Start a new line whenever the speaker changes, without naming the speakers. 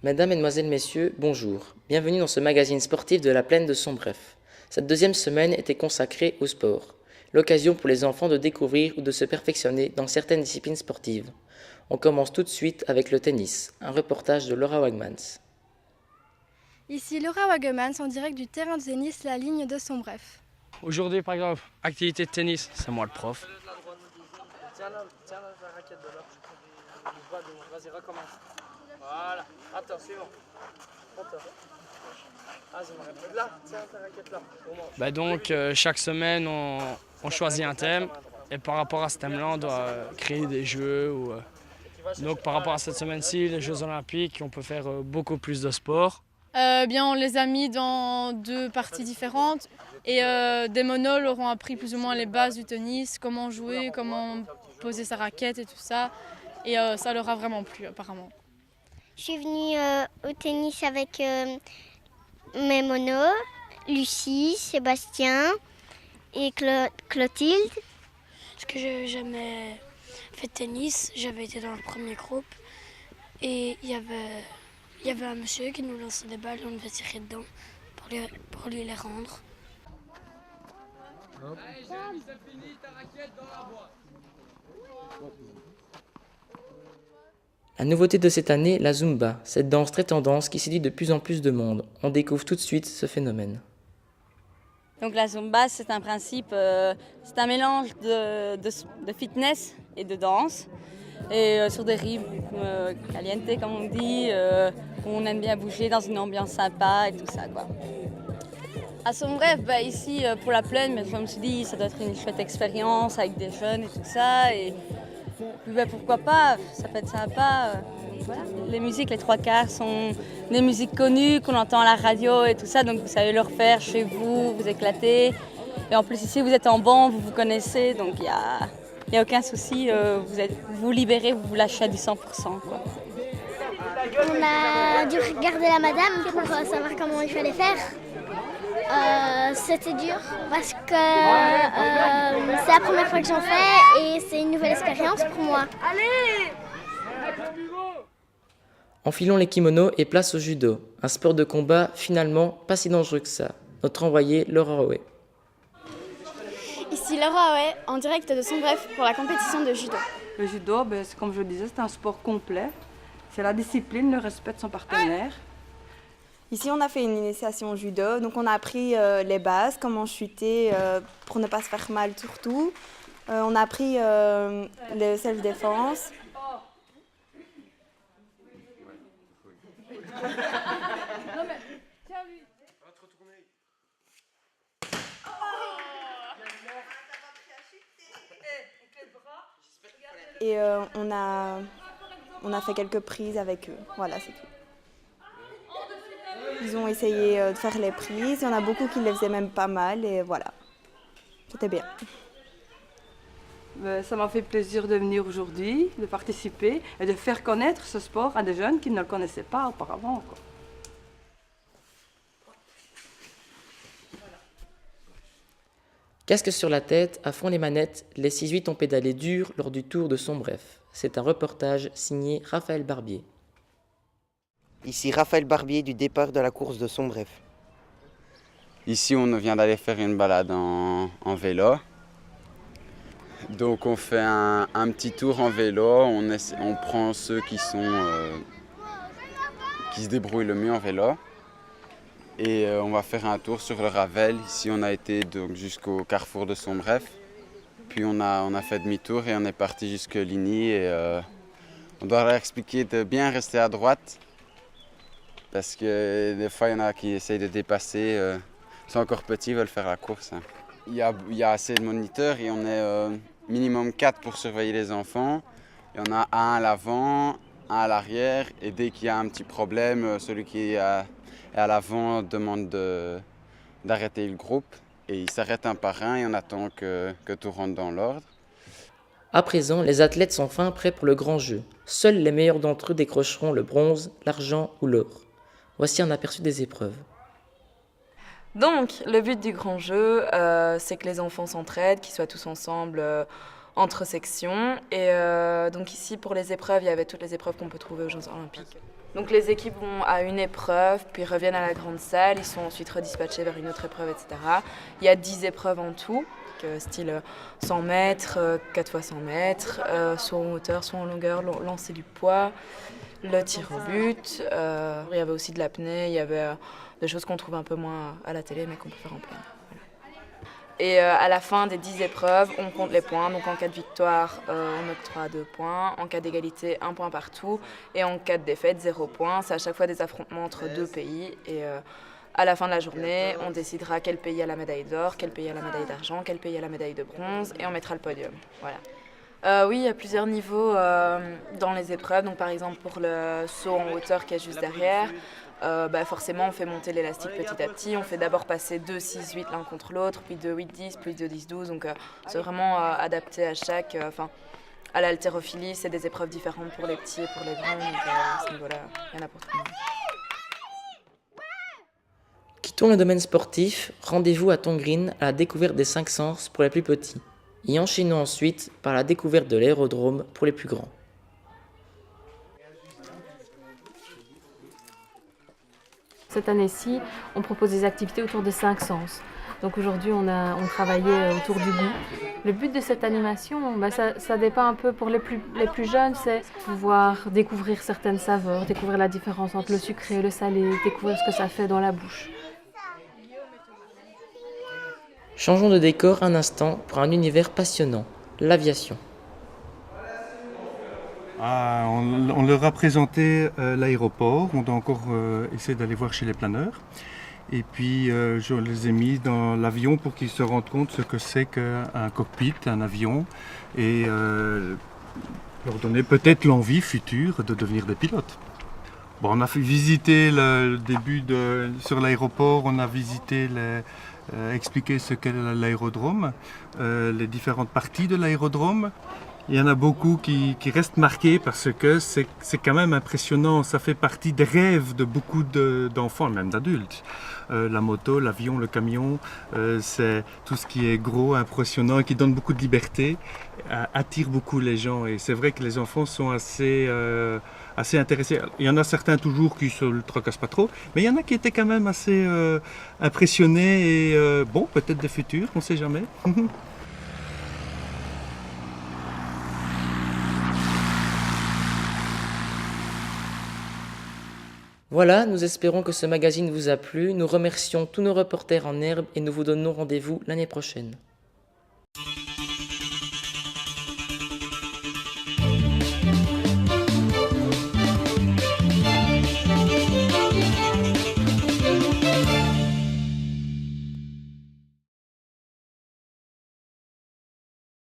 Mesdames, Mesdemoiselles, Messieurs, bonjour. Bienvenue dans ce magazine sportif de la plaine de Sombref. Cette deuxième semaine était consacrée au sport, l'occasion pour les enfants de découvrir ou de se perfectionner dans certaines disciplines sportives. On commence tout de suite avec le tennis, un reportage de Laura Wagmans.
Ici Laura Wagemans en direct du terrain de tennis La Ligne de Sombref.
Aujourd'hui, par exemple, activité de tennis, c'est moi le prof.
Tiens la raquette de là. Vas-y, recommence. Voilà. Attends, suivant. Attends. Vas-y, ma raquette là. Tiens ta raquette là.
Donc, chaque semaine, on choisit un thème. Et par rapport à ce thème-là, on doit créer des jeux. Donc, par rapport à cette semaine-ci, les Jeux Olympiques, on peut faire beaucoup plus de sport.
On les a mis dans deux parties différentes et des monos leur ont appris plus ou moins les bases du tennis, comment jouer, comment poser sa raquette et tout ça. Et ça leur a vraiment plu apparemment.
Je suis venue au tennis avec mes monos, Lucie, Sébastien et Clotilde.
Parce que je n'ai jamais fait de tennis, j'avais été dans le premier groupe et il y avait un monsieur qui nous lançait des balles et on devait tirer dedans pour lui les rendre.
La nouveauté de cette année, la Zumba, cette danse très tendance qui séduit de plus en plus de monde. On découvre tout de suite ce phénomène.
Donc la Zumba, c'est un principe, c'est un mélange de fitness et de danse. Et sur des rythmes caliente, comme on dit, où on aime bien bouger dans une ambiance sympa et tout ça, quoi. À Sombref, ici, pour la plaine, mais je me suis dit, ça doit être une chouette expérience avec des jeunes et tout ça. Et puis, pourquoi pas, ça peut être sympa. Voilà. Les musiques, les trois quarts, sont des musiques connues qu'on entend à la radio et tout ça. Donc vous savez le refaire chez vous, vous éclater. Et en plus ici, vous êtes en banc, vous vous connaissez, donc il n'y a aucun souci. Vous vous libérez, vous vous lâchez à du 100%. Quoi.
On a dû regarder la madame pour savoir comment il fallait faire. C'était dur parce que c'est la première fois que j'en fais et c'est une nouvelle expérience pour moi.
Enfilons les kimonos et place au judo, un sport de combat finalement pas si dangereux que ça. Notre envoyée Laura Howe.
Ici Laura Howe en direct de Sombref pour la compétition de judo.
Le judo, comme je le disais, c'est un sport complet. C'est la discipline, le respect de son partenaire.
Ici, on a fait une initiation au judo, donc on a appris les bases, comment chuter pour ne pas se faire mal surtout. On a appris le self-défense. Et on a fait quelques prises avec eux, voilà, c'est tout. Ils ont essayé de faire les prises, il y en a beaucoup qui les faisaient même pas mal et voilà, c'était bien.
Ça m'a fait plaisir de venir aujourd'hui, de participer et de faire connaître ce sport à des jeunes qui ne le connaissaient pas auparavant, quoi.
Casque sur la tête, à fond les manettes, les 6-8 ont pédalé dur lors du Tour de Sombref. C'est un reportage signé Raphaël Barbier.
Ici Raphaël Barbier du départ de la course de Sombref.
Ici, on vient d'aller faire une balade en vélo. Donc on fait un petit tour en vélo, on prend ceux qui se débrouillent le mieux en vélo. Et on va faire un tour sur le Ravel. Ici, on a été donc jusqu'au carrefour de Sombref. Puis on a fait demi-tour et on est parti jusqu'à Ligny. Et on doit leur expliquer de bien rester à droite. Parce que des fois, il y en a qui essayent de dépasser. Ils sont encore petits, ils veulent faire la course. Il y a assez de moniteurs et on est minimum 4 pour surveiller les enfants. Il y en a un à l'avant, un à l'arrière. Et dès qu'il y a un petit problème, celui qui est à l'avant demande d'arrêter le groupe. Et il s'arrête un par un et on attend que tout rentre dans l'ordre.
À présent, les athlètes sont enfin prêts pour le grand jeu. Seuls les meilleurs d'entre eux décrocheront le bronze, l'argent ou l'or. Voici un aperçu des épreuves.
Donc, le but du grand jeu, c'est que les enfants s'entraident, qu'ils soient tous ensemble entre sections. Et donc ici, pour les épreuves, il y avait toutes les épreuves qu'on peut trouver aux Jeux Olympiques. Donc les équipes vont à une épreuve, puis reviennent à la grande salle, ils sont ensuite redispatchés vers une autre épreuve, etc. Il y a 10 épreuves en tout, style 100 mètres, 4 fois 100 mètres, soit en hauteur, soit en longueur, lancer du poids, le tir au but. Il y avait aussi de l'apnée, il y avait des choses qu'on trouve un peu moins à la télé, mais qu'on peut faire en plein. Et à la fin des 10 épreuves, on compte les points. Donc en cas de victoire, on octroie 2 points. En cas d'égalité, 1 point partout. Et en cas de défaite, 0 point. C'est à chaque fois des affrontements entre 2 pays. Et à la fin de la journée, on décidera quel pays a la médaille d'or, quel pays a la médaille d'argent, quel pays a la médaille de bronze. Et on mettra le podium. Voilà. Oui, il y a plusieurs niveaux dans les épreuves. Donc par exemple pour le saut en hauteur qui est juste derrière, forcément on fait monter l'élastique petit à petit. On fait d'abord passer 2, 6, 8 l'un contre l'autre, puis 2, 8, 10, puis 2, 10, 12. Donc c'est vraiment adapté à chaque... à l'haltérophilie, c'est des épreuves différentes pour les petits et pour les grands. Donc à ce niveau-là, il y en a pour tout le monde.
Quittons le domaine sportif, rendez-vous à Tongreen à la découverte des 5 sens pour les plus petits. Et enchaînons ensuite par la découverte de l'aérodrome pour les plus grands.
Cette année-ci, on propose des activités autour des 5 sens. Donc aujourd'hui, on travaillait autour du goût. Le but de cette animation, ça dépend un peu pour les plus jeunes, c'est pouvoir découvrir certaines saveurs, découvrir la différence entre le sucré et le salé, découvrir ce que ça fait dans la bouche.
Changeons de décor un instant pour un univers passionnant, l'aviation.
On leur a présenté l'aéroport, on doit encore essayer d'aller voir chez les planeurs. Et puis je les ai mis dans l'avion pour qu'ils se rendent compte ce que c'est qu'un cockpit, un avion, et leur donner peut-être l'envie future de devenir des pilotes. Bon, on a fait visiter le début sur l'aéroport, on a visité expliqué ce qu'est l'aérodrome, les différentes parties de l'aérodrome. Il y en a beaucoup qui restent marqués parce que c'est quand même impressionnant, ça fait partie des rêves de beaucoup d'enfants, même d'adultes. La moto, l'avion, le camion, c'est tout ce qui est gros, impressionnant et qui donne beaucoup de liberté, attire beaucoup les gens. Et c'est vrai que les enfants sont assez intéressés. Il y en a certains toujours qui se le tracassent pas trop, mais il y en a qui étaient quand même assez impressionnés et bon, peut-être des futurs, on ne sait jamais.
Voilà, nous espérons que ce magazine vous a plu. Nous remercions tous nos reporters en herbe et nous vous donnons rendez-vous l'année prochaine.